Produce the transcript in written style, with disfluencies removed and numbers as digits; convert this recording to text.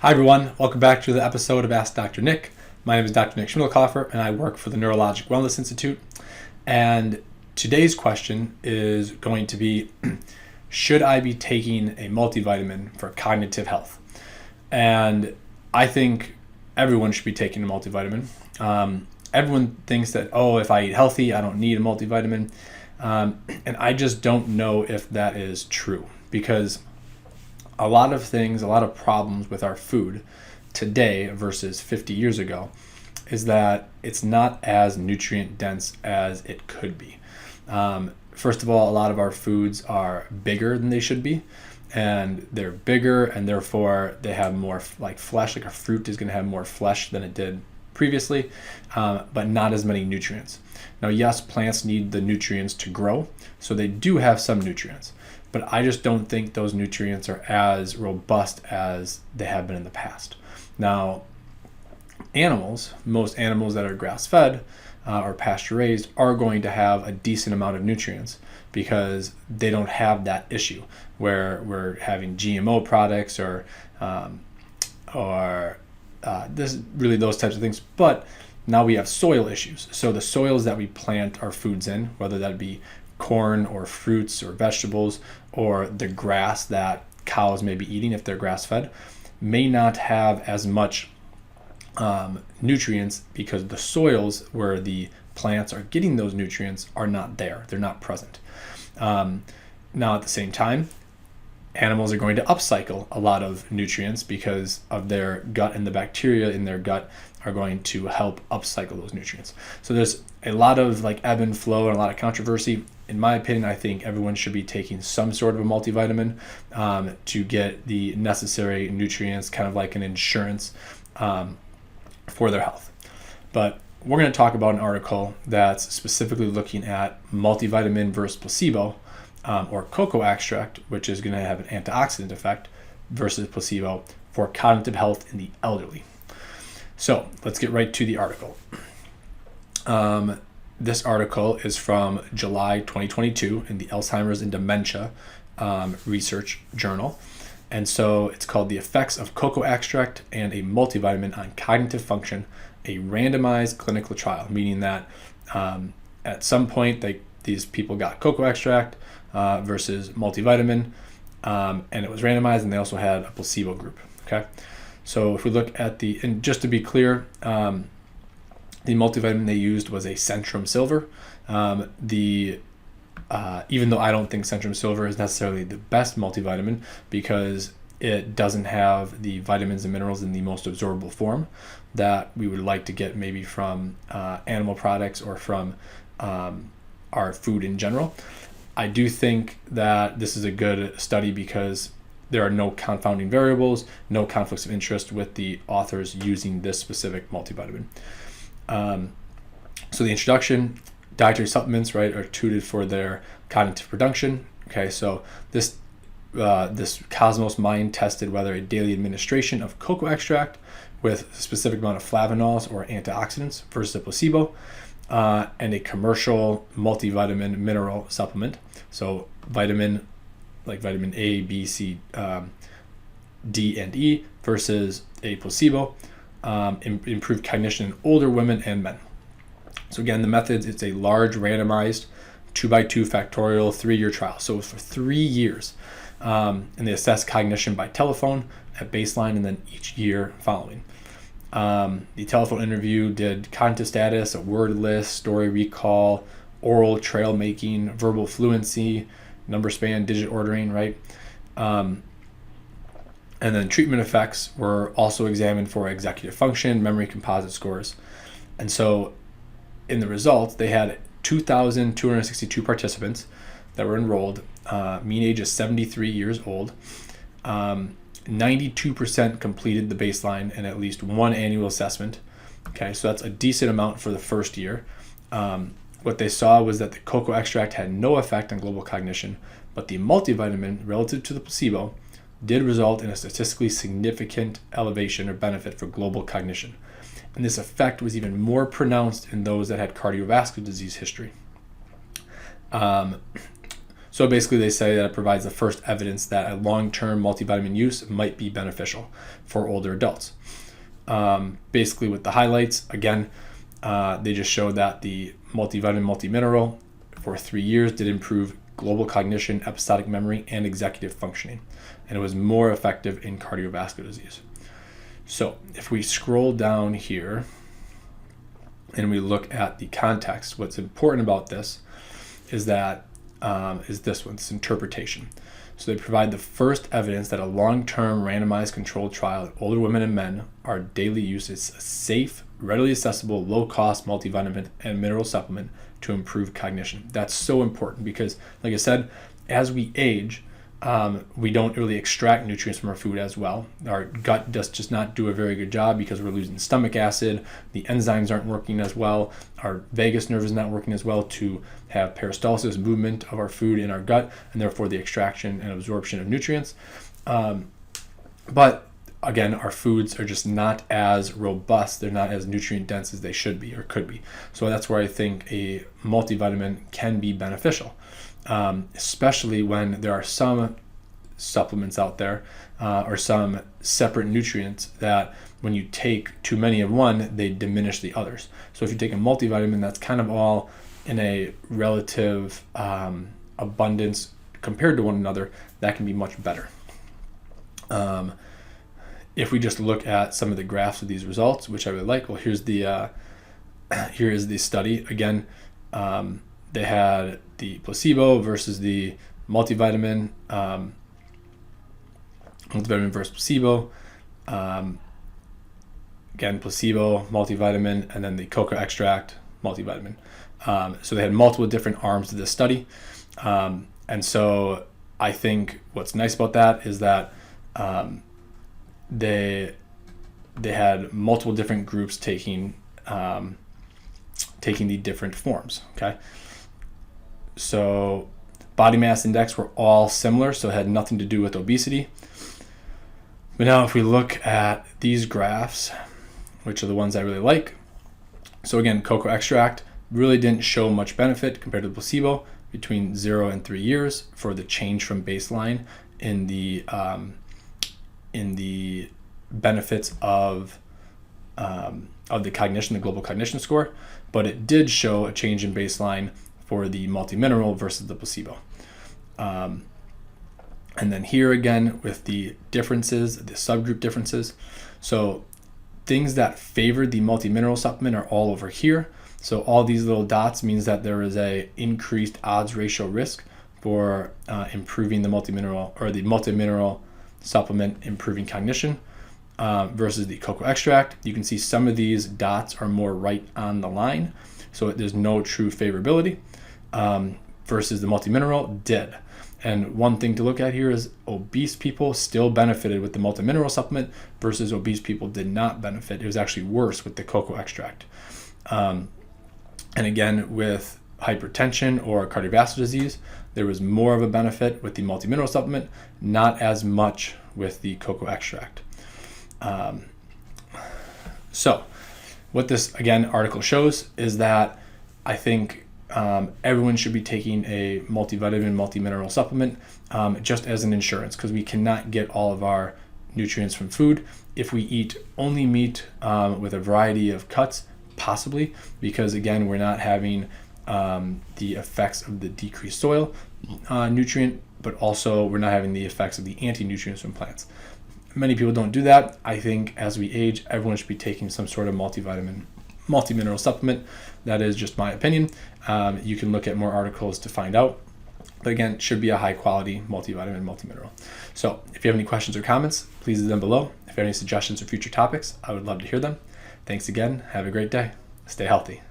Hi everyone, welcome back to the episode of Ask Dr. Nick. My name is Dr. Nick Schmidlkoffer and I work for the Neurologic Wellness Institute. And today's question is going to be, should I be taking a multivitamin for cognitive health? And I think everyone should be taking a multivitamin. Everyone thinks that, if I eat healthy, I don't need a multivitamin. And I just don't know if that is true, because a lot of problems with our food today versus 50 years ago is that it's not as nutrient dense as it could be. First of all, a lot of our foods are bigger than they should be, and they're bigger and therefore they have more like flesh. Like a fruit is going to have more flesh than it did previously, but not as many nutrients. Now, yes, plants need the nutrients to grow, so they do have some nutrients, but I just don't think those nutrients are as robust as they have been in the past. Now, most animals that are grass-fed or pasture-raised are going to have a decent amount of nutrients because they don't have that issue where we're having GMO products or those types of things. But now we have soil issues. So the soils that we plant our foods in, whether that be corn or fruits or vegetables or the grass that cows may be eating if they're grass-fed, may not have as much nutrients because the soils where the plants are getting those nutrients are not there. They're not present. Now, at the same time, animals are going to upcycle a lot of nutrients because of their gut, and the bacteria in their gut are going to help upcycle those nutrients. So there's a lot of ebb and flow and a lot of controversy. In my opinion, I think everyone should be taking some sort of a multivitamin to get the necessary nutrients, kind of like an insurance for their health. But we're going to talk about an article that's specifically looking at multivitamin versus placebo, or cocoa extract, which is going to have an antioxidant effect, versus placebo for cognitive health in the elderly. So let's get right to the article. This article is from July 2022 in the Alzheimer's and Dementia Research Journal. And so it's called The Effects of Cocoa Extract and a Multivitamin on Cognitive Function, a randomized clinical trial, meaning that at some point these people got cocoa extract versus multivitamin, and it was randomized, and they also had a placebo group. Okay, so if we look at and just to be clear, the multivitamin they used was a Centrum Silver. Even though I don't think Centrum Silver is necessarily the best multivitamin because it doesn't have the vitamins and minerals in the most absorbable form that we would like to get maybe from animal products or from our food in general. I do think that this is a good study because there are no confounding variables, no conflicts of interest with the authors using this specific multivitamin. So the introduction, dietary supplements, right, are tutored for their cognitive production. Okay, so this Cosmos Mind tested whether a daily administration of cocoa extract with a specific amount of flavonols or antioxidants versus a placebo, and a commercial multivitamin mineral supplement. So vitamin, like vitamin A, B, C, D, and E versus a placebo, improved cognition in older women and men. So again, the methods, it's a large randomized 2x2 factorial 3-year trial. So it was for 3 years. And they assessed cognition by telephone at baseline and then each year following. The telephone interview did cognitive status, a word list, story recall, oral trail making, verbal fluency, number span, digit ordering, right? And then treatment effects were also examined for executive function, memory composite scores. And so in the results, they had 2,262 participants that were enrolled. Mean age is 73 years old. 92% completed the baseline and at least one annual assessment. Okay, so that's a decent amount for the first year. What they saw was that the cocoa extract had no effect on global cognition, but the multivitamin relative to the placebo did result in a statistically significant elevation or benefit for global cognition. And this effect was even more pronounced in those that had cardiovascular disease history. So basically they say that it provides the first evidence that a long-term multivitamin use might be beneficial for older adults. Basically with the highlights, again, they just showed that the multivitamin, multimineral for 3 years did improve global cognition, episodic memory, and executive functioning. And it was more effective in cardiovascular disease. So if we scroll down here and we look at the context, what's important about this is that is this one, this interpretation. So they provide the first evidence that a long-term randomized controlled trial in older women and men are daily use is a safe, readily accessible, low-cost multivitamin and mineral supplement to improve cognition. That's so important because, like I said, as we age, we don't really extract nutrients from our food as well. Our gut does just not do a very good job because we're losing stomach acid. The enzymes aren't working as well. Our vagus nerve is not working as well to have peristalsis, movement of our food in our gut, and therefore the extraction and absorption of nutrients. But again, our foods are just not as robust. They're not as nutrient dense as they should be or could be. So that's where I think a multivitamin can be beneficial. Especially when there are some supplements out there or some separate nutrients that when you take too many of one, they diminish the others. So if you take a multivitamin that's kind of all in a relative abundance compared to one another, that can be much better. If we just look at some of the graphs of these results, which I really like, well, here is the study. Again, they had the placebo versus the multivitamin, multivitamin versus placebo. Again, placebo, multivitamin, and then the cocoa extract, multivitamin. So they had multiple different arms to this study. And so I think what's nice about that is that they had multiple different groups taking the different forms, okay? So body mass index were all similar, so it had nothing to do with obesity. But now if we look at these graphs, which are the ones I really like. So again, cocoa extract really didn't show much benefit compared to the placebo between 0 and 3 years for the change from baseline in the benefits of the cognition, the global cognition score, but it did show a change in baseline for the multimineral versus the placebo. And then here again with the differences, the subgroup differences. So things that favored the multimineral supplement are all over here. So all these little dots means that there is a increased odds ratio risk for improving the multimineral or the multimineral supplement improving cognition versus the cocoa extract. You can see some of these dots are more right on the line, so there's no true favorability versus the multimineral did. And one thing to look at here is obese people still benefited with the multimineral supplement versus obese people did not benefit. It was actually worse with the cocoa extract. And again, with hypertension or cardiovascular disease, there was more of a benefit with the multimineral supplement, not as much with the cocoa extract. So what this, again, article shows is that I think everyone should be taking a multivitamin, multimineral supplement just as an insurance, because we cannot get all of our nutrients from food. If we eat only meat with a variety of cuts, possibly, because again, we're not having the effects of the decreased soil nutrient, but also we're not having the effects of the anti-nutrients from plants. Many people don't do that. I think as we age, everyone should be taking some sort of multivitamin, multimineral supplement. That is just my opinion. You can look at more articles to find out. But again, it should be a high quality multivitamin, multimineral. So if you have any questions or comments, please leave them below. If you have any suggestions for future topics, I would love to hear them. Thanks again. Have a great day. Stay healthy.